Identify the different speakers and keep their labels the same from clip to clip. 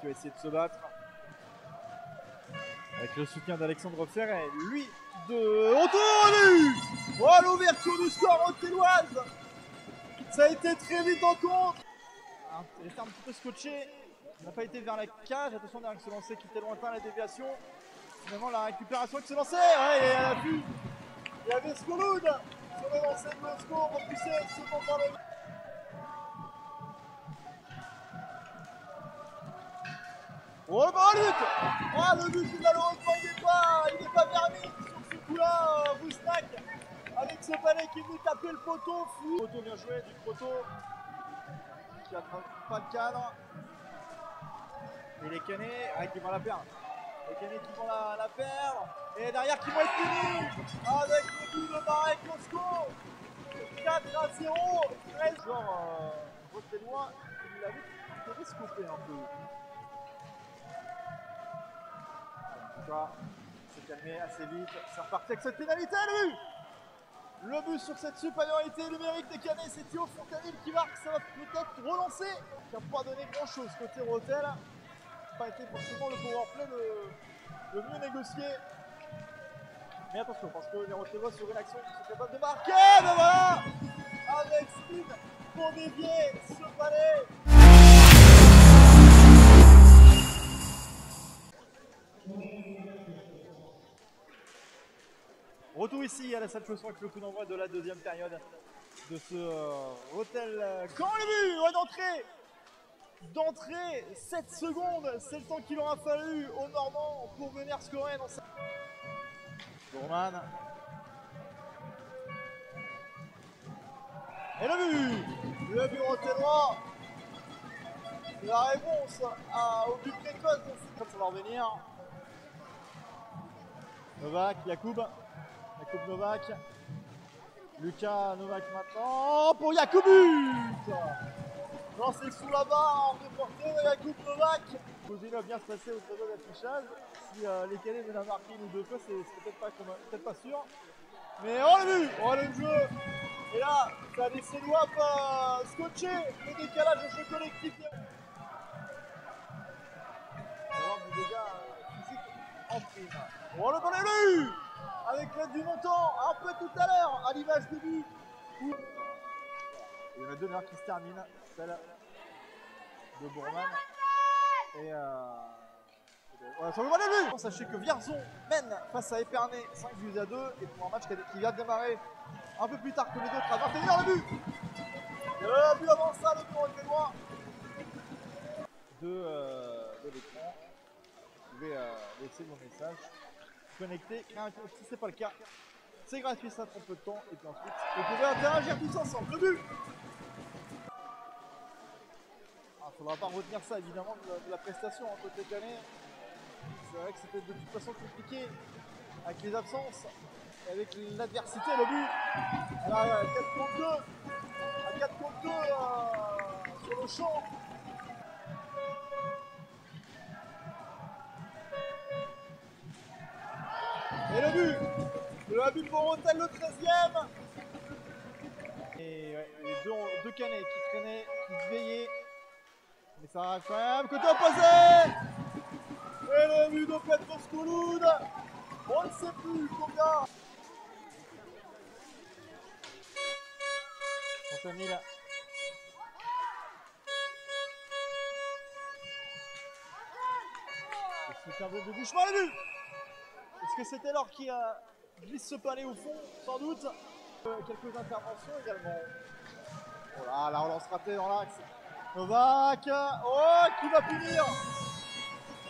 Speaker 1: qui va essayer de se battre. Avec le soutien d'Alexandre Ferret, lui de retour. Oh, l'ouverture du score rotelloise. Ça a été très vite en contre. Il était un petit peu scotché. Il n'a pas été vers la cage. Attention, derrière se lancer qui était lointain, la déviation. Finalement, la récupération qui se lançait. Ouais, et à la vue, il y avait Skoloud sur le lancer de Moscou, repoussé second par le. Oh, bah, lutte. Ah, le but, malheureusement, il n'est pas permis sur ce coup-là. Bousnak avec ce palais qui est venu taper le poteau. Fou. Poteau bien joué du poteau qui attrape pas le cadre. Et les Canets qui vont la perdre. Les Canets qui vont la perdre. Et derrière qui vont être finis avec le but de Marek Mosko. 4-0. 13 joueurs rotellois. Il avait télescopé un peu. En tout cas, c'est calmé assez vite. Ça repartait avec cette pénalité. Le but sur cette supériorité numérique des Canets, c'est Théo Fontanille qui marque. Ça va peut-être relancer. Qui n'a pas donné grand chose côté Rotel. Ça n'a pas été forcément le powerplay le mieux négocié. Mais attention, parce que les Rotellois sur une action sont capables de marquer. Mais voilà, avec speed pour dévier ce palais. Retour ici à la salle Chausson avec le coup d'envoi de la deuxième période de ce Rotel. Quand le but d'entrée, 7 secondes, c'est le temps qu'il aura fallu aux Normands pour venir scorer dans sa... Bourman. Et le but rotellois. La réponse au but précoce, ça va revenir. Novak, Yacoub Novak. Lucas Novak maintenant pour Yacoub. Lancé sous la barre de portée de Yacoub Novak. Vous va bien se passer au tableau d'affichage. Si les Canets viennent à marquer une ou deux fois, c'est peut-être pas sûr. Mais oh le jeu. Et là, ça a laissé Loap scotché. Le décalage de jeu collectif. On va voir du dégât physique en prime. Oh le ballon avec l'aide du montant, un peu tout à l'heure, à l'image du but. Il y en a deux d'ailleurs qui se terminent, celle de Bourman et voilà, sur le ballon. Sachez que Vierzon mène face à Épernay 5 buts à 2 et pour un match qui vient de démarrer un peu plus tard que les autres à 21h le but. Le but avant ça, le but rotellois de l'écran. Vous pouvez laisser vos messages, connecter, si c'est pas le cas, c'est gratuit, ça prend peu de temps et puis ensuite vous pouvez interagir tous ensemble. Le but. Il ne faudra pas retenir ça évidemment de la prestation en côté Canet. C'est vrai que c'était de toute façon compliqué avec les absences et avec l'adversité. Le but à 4 contre 2, à 4 contre 2 sur le champ. Et le but pour Rotel, le 13e. Et ouais, les deux Canets qui traînaient, qui se veillaient. Mais ça arrive quand même, côté opposé. Et le but de Petro Skoloud. On ne sait plus combien. Fontanille. Le soutien de Bouchement, le but. Est-ce que c'était Laure qui glisse ce palais au fond? Sans doute. Quelques interventions également. Voilà, la relance ratée dans l'axe. Novak, oh, qui va punir?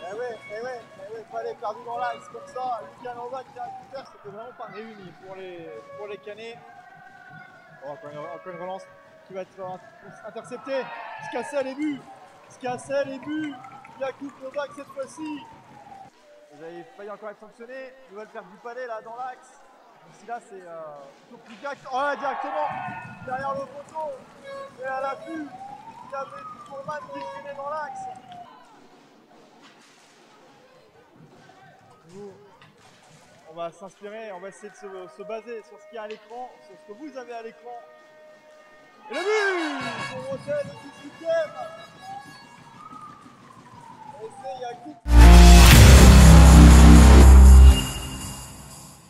Speaker 1: Eh ouais, palais perdu dans l'axe comme ça. Lucas Novak qui récupère, c'était vraiment pas réuni pour les Canets. Oh, encore une relance qui va être interceptée. Scassel et but. Yacoub Novak cette fois-ci. Vous avez failli encore être sanctionné. Nouvelle perte du palais là dans l'axe. Ici là c'est plutôt plus direct. Oh, directement derrière le poteau. Et à l'appui, il y avait Bourman qui traînait dans l'axe. Nous, on va s'inspirer, on va essayer de se baser sur ce qu'il y a à l'écran, sur ce que vous avez à l'écran. Et le but pour Rotel, le 18e. Et il y a un coup.